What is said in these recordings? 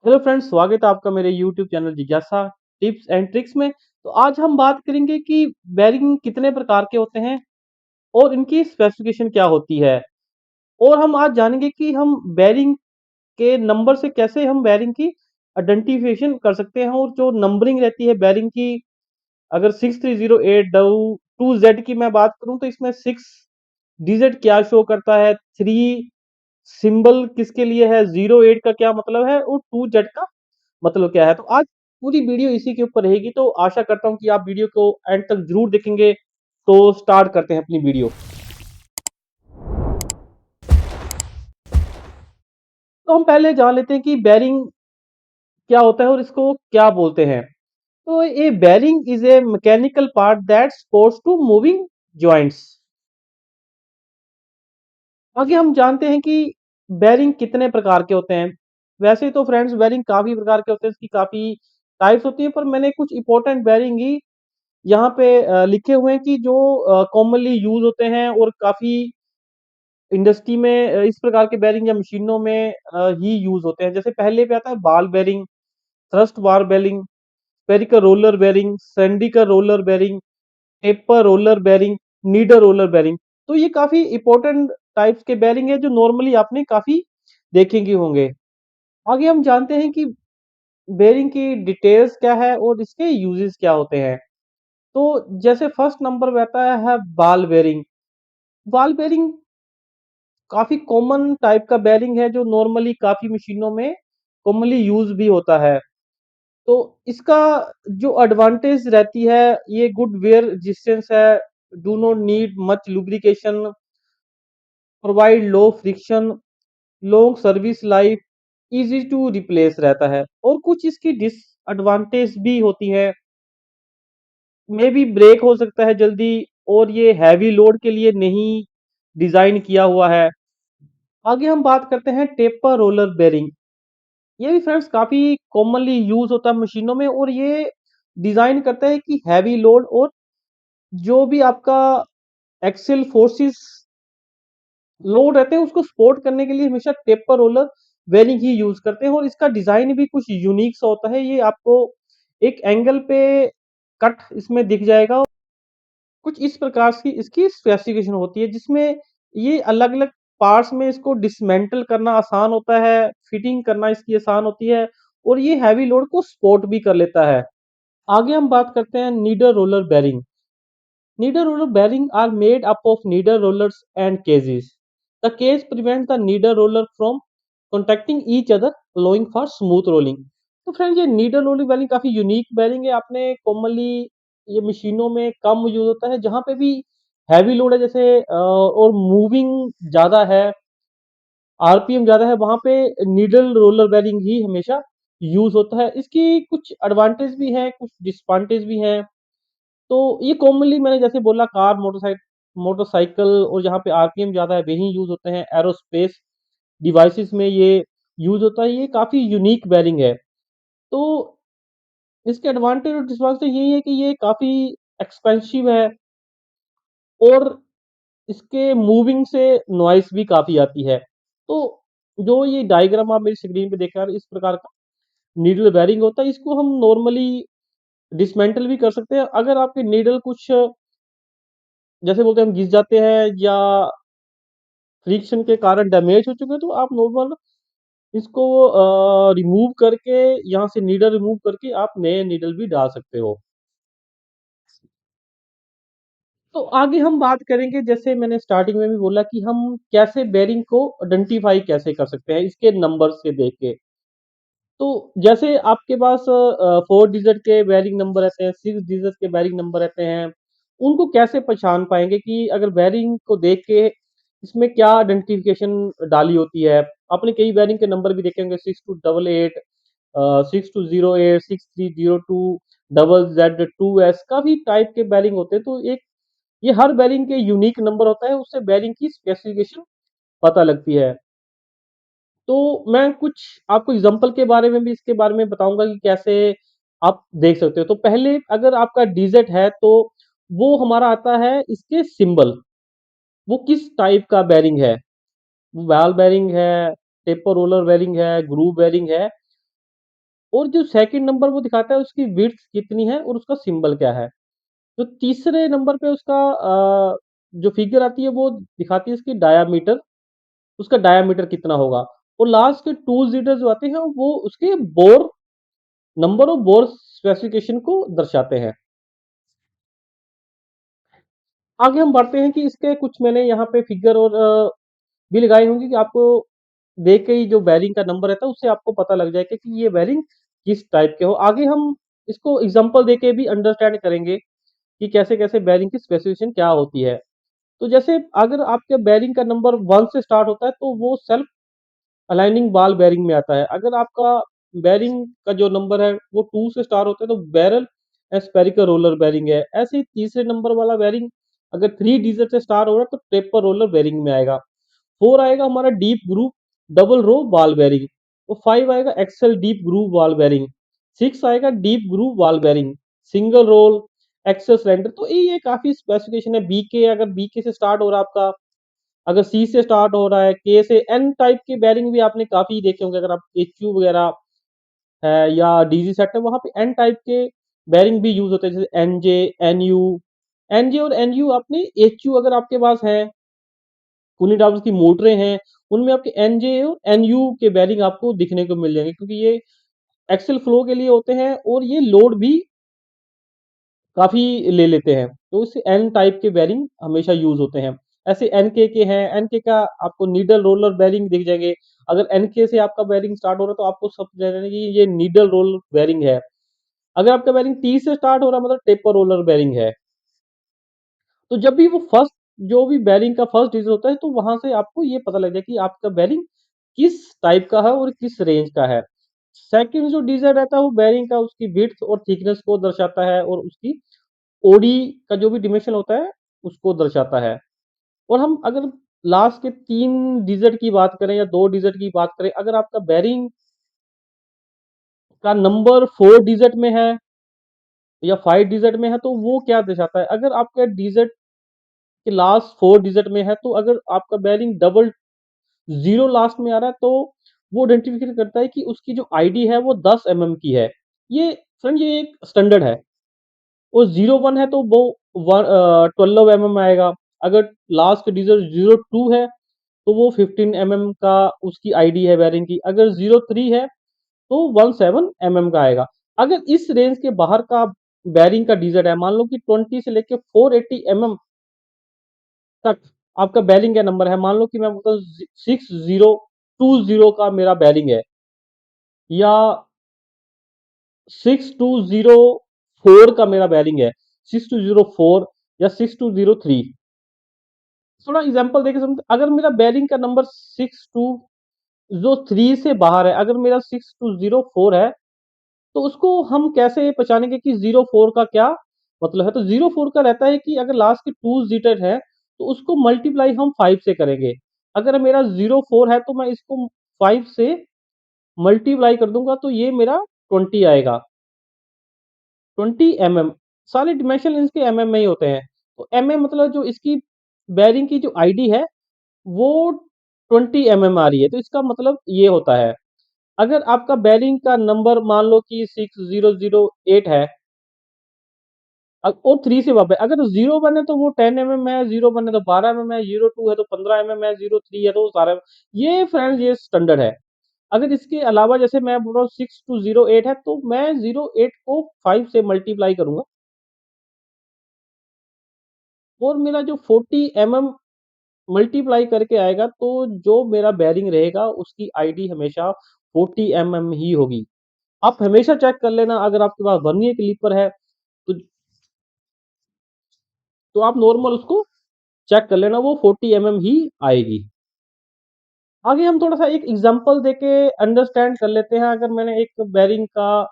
Hello friends, स्वागत है आपका मेरे यूट्यूब चैनल जिज्ञासा टिप्स एंड ट्रिक्स में। तो आज हम बात करेंगे कि बेरिंग कितने प्रकार के होते हैं और इनकी स्पेसिफिकेशन क्या होती है। और हम आज जानेंगे कि हम बेरिंग के नंबर से कैसे हम बेरिंग की आइडेंटिफिकेशन कर सकते हैं। और जो नंबरिंग रहती है बेरिंग की, अगर 6308 टू जेड की मैं बात करूं तो इसमें 6 डिजिट क्या शो करता है, 3 सिंबल किसके लिए है, 08 का क्या मतलब है और 2 जेड का मतलब क्या है। तो आज पूरी वीडियो इसी के ऊपर रहेगी, तो आशा करता हूँ कि आप वीडियो को एंड तक जरूर देखेंगे। तो स्टार्ट करते हैं अपनी वीडियो। तो हम पहले जान लेते हैं कि बेरिंग क्या होता है और इसको क्या बोलते हैं। तो a bearing is a mechanical part that supports to moving joints. आगे हम जानते हैं कि बेरिंग कितने प्रकार के होते हैं। वैसे तो फ्रेंड्स बेरिंग काफी प्रकार के होते हैं, इसकी काफी टाइप्स होती है, पर मैंने कुछ इंपॉर्टेंट बेरिंग ही यहाँ पे लिखे हुए हैं कि जो कॉमनली यूज होते हैं और काफी इंडस्ट्री में इस प्रकार के बेरिंग या मशीनों में ही यूज होते हैं। जैसे पहले पे आता है ball bearing, thrust ball bearing, spherical roller bearing, cylindrical roller bearing, taper roller bearing, needle roller bearing. तो ये काफी इंपॉर्टेंट टाइप्स के बेरिंग है जो नॉर्मली आपने काफी देखेंगे होंगे। आगे हम जानते हैं कि बेरिंग की डिटेल्स क्या है और इसके यूजेस क्या होते हैं। तो जैसे फर्स्ट नंबर पे आता है बॉल बेरिंग। बॉल बेरिंग काफी कॉमन टाइप का बेरिंग है जो नॉर्मली काफी मशीनों में कॉमनली यूज भी होता है। तो इसका जो एडवांटेज रहती है, ये गुड वेयर रेजिस्टेंस है, do not need much lubrication, provide low friction, long service life, easy to replace रहता है। और कुछ इसकी डिसएडवांटेज भी होती है, मे भी ब्रेक हो सकता है जल्दी, और ये हैवी लोड के लिए नहीं डिजाइन किया हुआ है। आगे हम बात करते हैं टेपर रोलर बेरिंग। ये भी फ्रेंड्स काफी कॉमनली यूज होता है मशीनों में, और ये डिजाइन करता है कि हैवी लोड और जो भी आपका एक्सेल फोर्सेस लोड रहते हैं उसको सपोर्ट करने के लिए हमेशा टेपर रोलर बेरिंग ही यूज करते हैं। और इसका डिजाइन भी कुछ यूनिक सा होता है, ये आपको एक एंगल पे कट इसमें दिख जाएगा। कुछ इस प्रकार की इसकी स्पेसिफिकेशन होती है जिसमें ये अलग अलग पार्ट्स में इसको डिसमेंटल करना आसान होता है, फिटिंग करना इसकी आसान होती है, और ये हैवी लोड को सपोर्ट भी कर लेता है। आगे हम बात करते हैं needle roller bearing. Needle roller bearings are made up of needle rollers and cages. The cage prevents the needle roller from contacting each other, allowing for smooth rolling. तो फ्रेंड्स ये नीडल रोलिंग बेरिंग काफी unique bearing है। आपने commonly ये मशीनों में कम use होता है, जहां पे भी हैवी लोड है जैसे और मूविंग ज्यादा है, आरपीएम ज्यादा है, वहां पे नीडल रोलर बेरिंग ही हमेशा यूज होता है। इसकी कुछ एडवांटेज भी है, कुछ डिसएडवांटेज भी है। तो ये कॉमनली मैंने जैसे बोला कार, मोटरसाइकिल और जहाँ पे आरपीएम ज्यादा है वही यूज होते हैं। एरोस्पेस डिवाइसेस में ये यूज होता है। ये काफी यूनिक बेरिंग है। तो इसके एडवांटेज और डिसएडवांटेज यही है कि ये काफी एक्सपेंसिव है, और इसके मूविंग से नॉइस भी काफी आती है। तो जो ये डायग्राम आप मेरी स्क्रीन पे देख रहे हैं, इस प्रकार का नीडल बेरिंग होता है। इसको हम नॉर्मली डिसमेंटल भी कर सकते हैं। अगर आपके नीडल कुछ जैसे बोलते हैं हम घिस जाते हैं या फ्रिक्शन के कारण डैमेज हो चुके हैं, तो आप नॉर्मल इसको रिमूव करके, यहाँ से नीडल रिमूव करके आप नए नीडल भी डाल सकते हो। तो आगे हम बात करेंगे, जैसे मैंने स्टार्टिंग में भी बोला कि हम कैसे बेरिंग को आइडेंटिफाई कैसे कर सकते हैं इसके नंबर से देख के। तो जैसे आपके पास 4 डिजिट के बेरिंग नंबर रहते हैं, 6 डिजिट के बेरिंग नंबर रहते हैं, उनको कैसे पहचान पाएंगे कि अगर बेरिंग को देख के इसमें क्या आइडेंटिफिकेशन डाली होती है। आपने कई बेरिंग के नंबर भी देखे होंगे, 6288, 6208, 6302, ZZ2S, काफी टाइप के बेरिंग होते हैं। तो एक ये हर बेरिंग के यूनिक नंबर होता है, उससे बेरिंग की स्पेसिफिकेशन पता लगती है। तो मैं कुछ आपको एग्जांपल के बारे में भी इसके बारे में बताऊंगा कि कैसे आप देख सकते हो। तो पहले अगर आपका डीजेट है तो वो हमारा आता है इसके सिंबल, वो किस टाइप का बेरिंग है, वो बॉल बेरिंग है, टेपर रोलर बेरिंग है, ग्रूव बेरिंग है। और जो सेकंड नंबर वो दिखाता है उसकी विड्थ कितनी है और उसका सिंबल क्या है। तो तीसरे नंबर पे उसका जो फिगर आती है वो दिखाती है उसकी डायामीटर, उसका डायामीटर कितना होगा। और लास्ट के 2 डिजिट जो आते हैं वो उसके bore number of bore specification को दर्शाते हैं। आगे हम बढ़ते हैं कि इसके कुछ मैंने यहाँ पे फिगर और भी लगाई होंगी कि आपको देख के ही जो बेरिंग का नंबर रहता है उससे आपको पता लग जाएगा कि ये बेरिंग किस टाइप के हो। आगे हम इसको एग्जांपल देके भी अंडरस्टैंड करेंगे कि कैसे कैसे बेरिंग की स्पेसिफिकेशन क्या होती है। तो जैसे अगर आपके बेरिंग का नंबर 1 से स्टार्ट होता है तो वो सेल्फ अलाइनिंग बॉल बेरिंग में आता है। अगर आपका बेरिंग का जो नंबर है वो 2 से स्टार्ट होता है तो बैरल स्फेरिकल रोलर बेरिंग है। ऐसे ही तीसरे नंबर वाला बेरिंग अगर 3 डिजिट से स्टार्ट हो रहा है तो टेपर रोलर बेरिंग में आएगा। 4 आएगा हमारा deep groove double row ball bearing. और 5 आएगा axial deep groove ball bearing. 6 आएगा deep groove ball bearing, single roll axial cylinder. तो ये काफी स्पेसिफिकेशन है। बीके अगर बीके से स्टार्ट हो रहा है आपका, अगर सी से स्टार्ट हो रहा है, के से एन टाइप के बेरिंग भी आपने काफी देखे होंगे। अगर आप एच यू वगैरह है या डीजी सेट है वहां पे एन टाइप के बेरिंग भी यूज होते हैं, जैसे एनजे, एनयू। एनजे और एनयू अपने एच यू अगर आपके पास है, कूलिंग टावर्स की मोटरें हैं, उनमें आपके एनजे और एनयू के बेरिंग आपको दिखने को मिल जाएंगे, क्योंकि ये एक्सेल फ्लो के लिए होते हैं और ये लोड भी काफी ले लेते हैं। तो इससे एन टाइप के बेरिंग हमेशा यूज होते हैं। ऐसे एनके के हैं, एनके का आपको नीडल रोलर बेरिंग दिख जाएंगे। अगर एनके से आपका बेरिंग स्टार्ट हो रहा है तो आपको सब जानेंगे कि ये नीडल रोलर बेरिंग है। अगर आपका बेरिंग टी से स्टार्ट हो रहा है मतलब टेपर रोलर बेरिंग है। तो जब भी वो फर्स्ट जो भी बेरिंग का फर्स्ट डिजिट होता है तो वहां से आपको ये पता लग जाए कि आपका बेरिंग किस टाइप का है और किस रेंज का है। सेकंड जो डिजिट रहता है वो बेरिंग का उसकी विड्थ और थिकनेस को दर्शाता है और उसकी ओडी का जो भी डिमेंशन होता है उसको दर्शाता है। और हम अगर लास्ट के 3 डिजिट की बात करें या 2 डिजिट की बात करें, अगर आपका बेरिंग का नंबर 4 डिजिट में है या 5 डिजिट में है तो वो क्या दर्शाता है। अगर आपका डिजिट के लास्ट 4 डिजिट में है तो अगर आपका बेरिंग डबल जीरो लास्ट में आ रहा है तो वो आइडेंटिफिकेट करता है कि उसकी जो आईडी है वो 10 की है। ये फ्रेंड ये एक स्टैंडर्ड है। और 01 है तो वो 12 आएगा। अगर लास्ट डिजिट 02 है तो वो 15 का उसकी आईडी है बेरिंग की। अगर 03 है तो 17 का आएगा। अगर इस रेंज के बाहर का बेरिंग का डिजिट है, मान लो कि 20 से लेके 480 तक आपका बेरिंग का नंबर है, मान लो कि मैं बोलता हूँ 6020 का मेरा बेरिंग है या 6204 का मेरा बेरिंग है, 6204 या 6203। थोड़ा एग्जांपल देके समझ, अगर मेरा बेरिंग का नंबर 6203 से बाहर है, अगर मेरा 6204 है तो उसको हम कैसे पहचानेंगे कि 04 का क्या मतलब है। तो 04 का रहता है कि अगर लास्ट के 2 डिजिट है तो उसको मल्टीप्लाई हम 5 से करेंगे। अगर मेरा 04 है तो मैं इसको 5 से मल्टीप्लाई कर दूंगा तो ये मेरा 20 आएगा। 20 सारे डिमेंशन इसके में ही होते हैं। तो मतलब जो इसकी बेरिंग की जो आईडी है वो 20 आ रही है, तो इसका मतलब ये होता है। अगर आपका बेरिंग का नंबर मान लो कि 6008 है और 3 से वापस, अगर 01 है तो वो 10 है, 01 है तो 12 है, 02 है तो 15 है, 03 है तो सारा ये फ्रेंड्स ये स्टैंडर्ड है। अगर इसके अलावा जैसे मैं बोल रहा हूँ 6208 है तो मैं 08 को 5 से मल्टीप्लाई करूंगा और मेरा जो 40 मल्टीप्लाई करके आएगा तो जो मेरा बेरिंग रहेगा उसकी आईडी हमेशा 40 ही होगी। आप हमेशा चेक कर लेना, अगर आपके पास वर्नियर कैलिपर है तो आप नॉर्मल उसको चेक कर लेना, वो 40 ही आएगी। आगे हम थोड़ा सा एक एग्जांपल देके अंडरस्टैंड कर लेते हैं। अगर मैंने एक बेरिंग का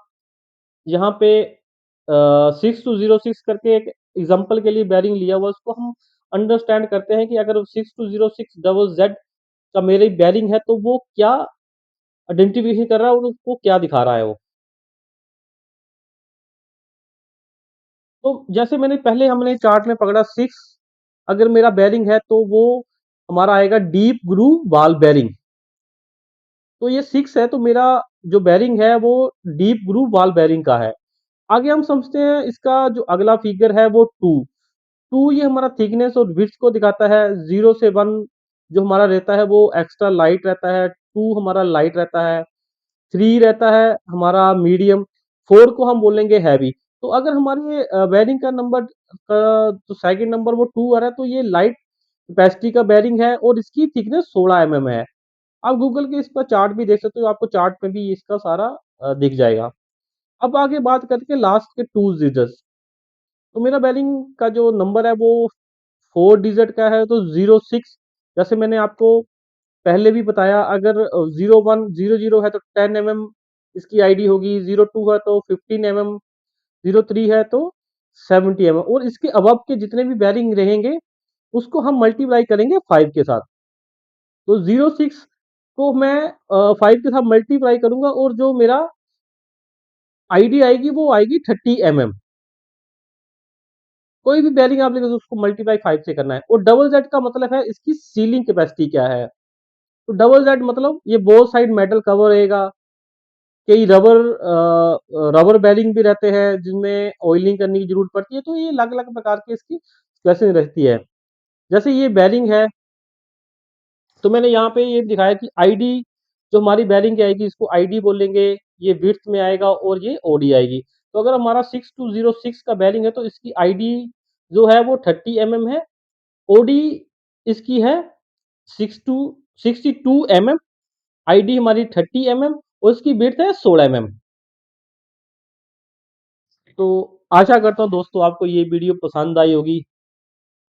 यहाँ पे 6206 करके एक एग्जांपल के लिए बेरिंग लिया हुआ, उसको हम अंडरस्टैंड करते हैं कि अगर 6206 डबल जेड का मेरी बेरिंग है तो वो क्या आइडेंटिफिकेशन कर रहा है और उसको क्या दिखा रहा है वो। तो जैसे मैंने पहले हमने चार्ट में पकड़ा 6, अगर मेरा बेरिंग है तो वो हमारा आएगा डीप ग्रूव बॉल बेरिंग। तो ये 6 है तो मेरा जो बेरिंग है वो डीप ग्रूव बॉल बेरिंग का है। आगे हम समझते हैं इसका जो अगला फिगर है वो 2 ये हमारा थिकनेस और विड्थ को दिखाता है। 0 से 1 जो हमारा रहता है वो एक्स्ट्रा लाइट रहता है, 2 हमारा लाइट रहता है, 3 रहता है हमारा मीडियम, 4 को हम बोलेंगे हैवी। तो अगर हमारे बेरिंग का नंबर जो सेकंड नंबर वो 2 आ रहा है तो ये लाइट कैपेसिटी का बेरिंग है और इसकी थिकनेस 16 mm है। आप गूगल के इसका चार्ट भी देख सकते हो, आपको चार्ट में भी इसका सारा दिख जाएगा। अब आगे बात करके लास्ट के 2 डिजिट्स। तो मेरा बेरिंग का जो नंबर है वो 4 डिजिट का है, तो 06। जैसे मैंने आपको पहले भी बताया, अगर 0100 है तो 10 mm इसकी आईडी होगी, 02 है तो 15 mm, 03 है तो 70 mm, और इसके अबव के जितने भी बेरिंग रहेंगे उसको हम मल्टीप्लाई करेंगे 5 के साथ। तो 06 को मैं 5 के साथ मल्टीप्लाई करूंगा और जो मेरा आईडी आएगी वो आएगी 30 mm। कोई भी बेरिंग आप लेंगे तो उसको मल्टीप्लाई 5 से करना है। और डबल जेड का मतलब है इसकी सीलिंग कैपेसिटी क्या है। तो डबल जेड मतलब ये बोथ साइड मेटल कवर रहेगा। कई रबर बेरिंग भी रहते हैं जिनमें ऑयलिंग करने की जरूरत पड़ती है, तो ये अलग अलग प्रकार की इसकी स्पेसिंग रहती है। जैसे ये बेरिंग है तो मैंने यहाँ पे ये दिखाया कि आईडी जो हमारी बेरिंग की आएगी इसको आईडी बोलेंगे, ये विड्थ में आएगा और ये ओडी आएगी। तो अगर हमारा 6206 का बेरिंग है तो इसकी आईडी जो है वो 30 mm है, ओडी इसकी है 62 mm, आईडी हमारी 30 mm और इसकी विड्थ है 16 mm। तो आशा करता हूँ दोस्तों आपको ये वीडियो पसंद आई होगी।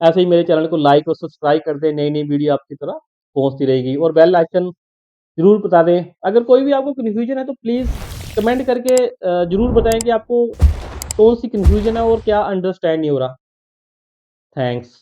ऐसे ही मेरे चैनल को लाइक और सब्सक्राइब कर दें, नई नई वीडियो आपकी तरह पहुंचती रहेगी और बेल आइकन जरूर बता दें। अगर कोई भी आपको कन्फ्यूजन है तो प्लीज़ कमेंट करके जरूर बताएं कि आपको कौन सी कन्फ्यूजन है और क्या अंडरस्टैंड नहीं हो रहा। थैंक्स।